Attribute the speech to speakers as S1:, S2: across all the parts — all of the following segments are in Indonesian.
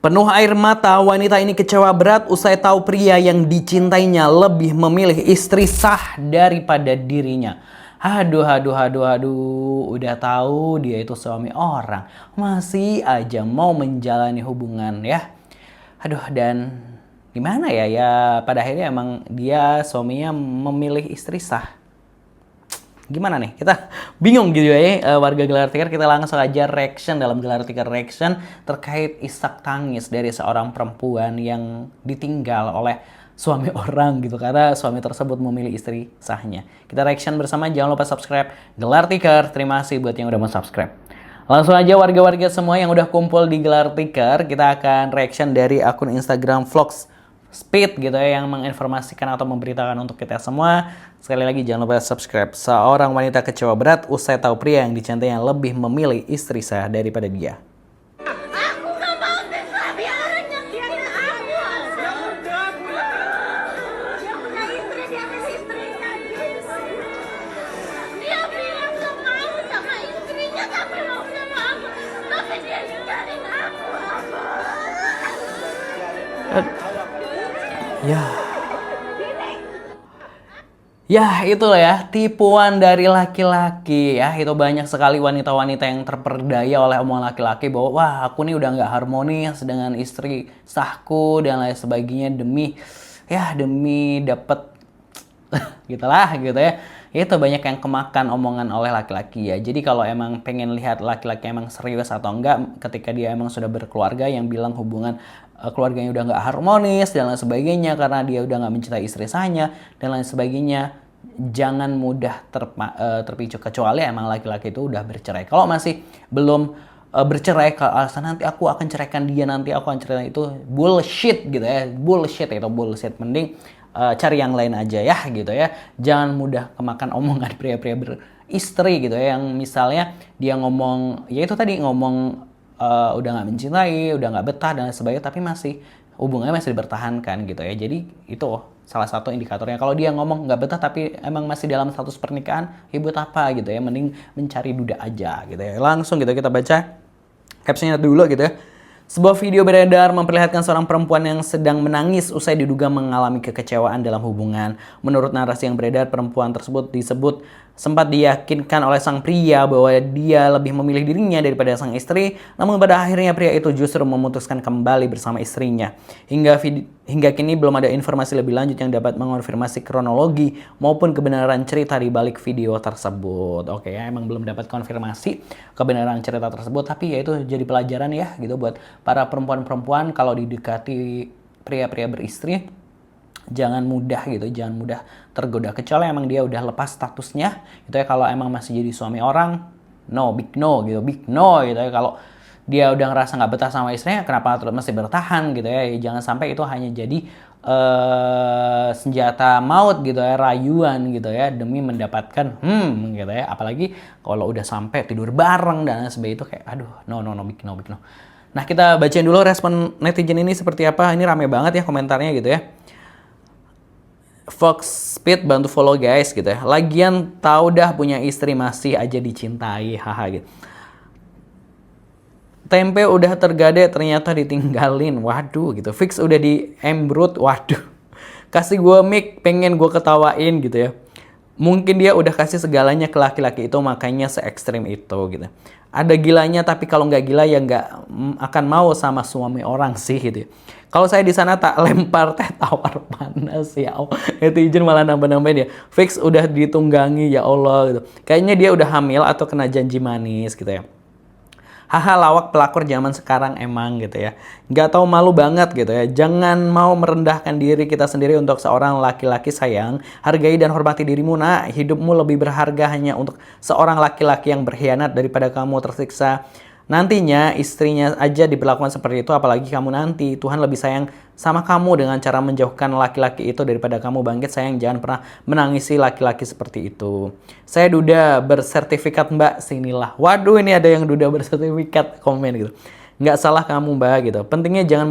S1: Penuh air mata, wanita ini kecewa berat usai tahu pria yang dicintainya lebih memilih istri sah daripada dirinya. Aduh, udah tahu dia itu suami orang, masih aja mau menjalani hubungan ya. Aduh, dan gimana ya, pada akhirnya emang dia suaminya memilih istri sah. Gimana nih, kita bingung gitu ya, warga Gelar Tikar. Kita langsung aja reaction dalam Gelar Tikar reaction terkait isak tangis dari seorang perempuan yang ditinggal oleh suami orang gitu, karena suami tersebut memilih istri sahnya. Kita reaction bersama, jangan lupa subscribe Gelar Tikar. Terima kasih buat yang udah mau subscribe. Langsung aja warga-warga semua yang udah kumpul di Gelar Tikar, kita akan reaction dari akun Instagram Vlogs Speed gitu ya, yang menginformasikan atau memberitakan untuk kita semua. Sekali lagi jangan lupa subscribe. Seorang wanita kecewa berat usai tahu pria yang dicintainya lebih memilih istri sah daripada dia.
S2: Aku gak mau suami orang nyakitin aku. Dia punya istri, dia punya istrinya. Dia bilang gak mau sama istrinya, tapi mau sama aku. Tapi dia ninggalin aku.
S1: Ya itulah ya, tipuan dari laki-laki ya. Itu banyak sekali wanita-wanita yang terperdaya oleh omongan laki-laki bahwa wah, aku nih udah nggak harmonis dengan istri sahku dan lain sebagainya demi dapet gitulah gitu ya. Itu banyak yang kemakan omongan oleh laki-laki ya. Jadi kalau emang pengen lihat laki-laki emang serius atau enggak ketika dia emang sudah berkeluarga, yang bilang hubungan keluarganya udah nggak harmonis dan lain sebagainya karena dia udah nggak mencintai istri sahnya dan lain sebagainya, jangan mudah terpicu, kecuali emang laki-laki itu udah bercerai. Kalau masih belum bercerai, kalau alasan nanti aku akan ceraikan dia, nanti aku akan ceraikan, itu bullshit gitu ya. Bullshit. Mending cari yang lain aja ya gitu ya. Jangan mudah kemakan omongan pria-pria beristri gitu ya, yang misalnya dia ngomong, ya itu tadi ngomong udah nggak mencintai, udah nggak betah dan sebagainya, tapi masih hubungannya masih dipertahankan gitu ya. Jadi itu salah satu indikatornya. Kalau dia ngomong nggak betah tapi emang masih dalam status pernikahan, ya buat apa gitu ya, mending mencari duda aja gitu ya. Langsung gitu kita baca captionnya dulu gitu ya. Sebuah video beredar memperlihatkan seorang perempuan yang sedang menangis usai diduga mengalami kekecewaan dalam hubungan. Menurut narasi yang beredar, perempuan tersebut disebut sempat diyakinkan oleh sang pria bahwa dia lebih memilih dirinya daripada sang istri, namun pada akhirnya pria itu justru memutuskan kembali bersama istrinya. Hingga kini belum ada informasi lebih lanjut yang dapat mengonfirmasi kronologi maupun kebenaran cerita di balik video tersebut. Oke ya, emang belum dapat konfirmasi kebenaran cerita tersebut, tapi ya itu jadi pelajaran ya gitu buat para perempuan-perempuan kalau didekati pria-pria beristri. Jangan mudah tergoda, kecuali emang dia udah lepas statusnya gitu ya. Kalau emang masih jadi suami orang, big no gitu ya. Kalau dia udah ngerasa nggak betah sama istrinya, kenapa masih bertahan gitu ya. Jangan sampai itu hanya jadi senjata maut gitu ya, rayuan gitu ya, demi mendapatkan gitu ya. Apalagi kalau udah sampai tidur bareng dan sebagainya, itu kayak aduh, big no. Nah, kita bacain dulu respon netizen ini seperti apa. Ini rame banget ya komentarnya gitu ya. Fox Speed bantu follow guys gitu ya. Lagian tahu dah punya istri masih aja dicintai, haha gitu. Tempe udah tergade ternyata ditinggalin, waduh gitu. Fix udah di embrut, waduh. Kasih gue mic pengen gue ketawain gitu ya. Mungkin dia udah kasih segalanya ke laki-laki itu, makanya se ekstrim itu gitu. Ada gilanya, tapi kalau nggak gila ya nggak akan mau sama suami orang sih gitu. Kalau saya di sana tak lempar teh tawar panas ya Allah. Netizen malah nambah-nambahin ya. Fix udah ditunggangi ya Allah gitu. Kayaknya dia udah hamil atau kena janji manis gitu ya. Haha, lawak pelakor zaman sekarang emang gitu ya. Nggak tahu malu banget gitu ya. Jangan mau merendahkan diri kita sendiri untuk seorang laki-laki sayang. Hargai dan hormati dirimu nak. Hidupmu lebih berharga hanya untuk seorang laki-laki yang berkhianat daripada kamu tersiksa. Nantinya istrinya aja diperlakukan seperti itu, apalagi kamu nanti. Tuhan lebih sayang sama kamu dengan cara menjauhkan laki-laki itu daripada kamu bangkit. Sayang, jangan pernah menangisi laki-laki seperti itu. Saya duda bersertifikat mbak, sinilah. Waduh, ini ada yang duda bersertifikat komen gitu. Nggak salah kamu mbak gitu. Pentingnya jangan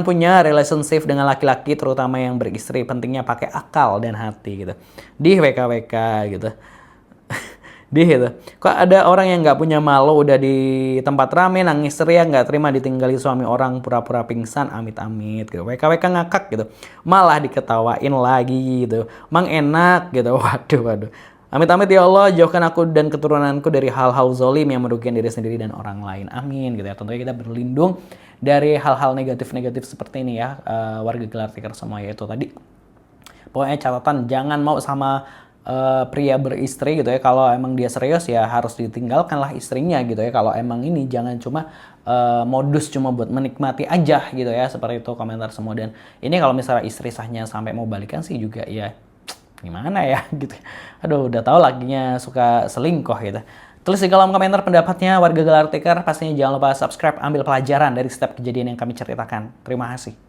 S1: punya relationship dengan laki-laki, terutama yang beristri. Pentingnya pakai akal dan hati gitu. Di WKWK gitu. Gitu. Kok ada orang yang nggak punya malu udah di tempat rame nangis teriak nggak terima ditinggali suami orang pura-pura pingsan amit-amit gitu. WKWK ngakak gitu. Malah diketawain lagi gitu. Mang enak gitu. Waduh. Amit-amit ya Allah, jauhkan aku dan keturunanku dari hal-hal zolim yang merugikan diri sendiri dan orang lain. Amin gitu ya. Tentunya kita berlindung dari hal-hal negatif-negatif seperti ini ya. Warga Gelar Tikar semua yaitu tadi. Pokoknya catatan jangan mau sama pria beristri gitu ya. Kalau emang dia serius ya harus ditinggalkanlah istrinya gitu ya. Kalau emang ini jangan cuma modus cuma buat menikmati aja gitu ya. Seperti itu komentar semua. Dan ini kalau misalnya istri sahnya sampai mau balikan sih juga ya gimana ya gitu. Aduh udah tahu lakinya suka selingkuh gitu. Tulis di kolom komentar pendapatnya warga Gelar Tikar. Pastinya jangan lupa subscribe, ambil pelajaran dari setiap kejadian yang kami ceritakan. Terima kasih.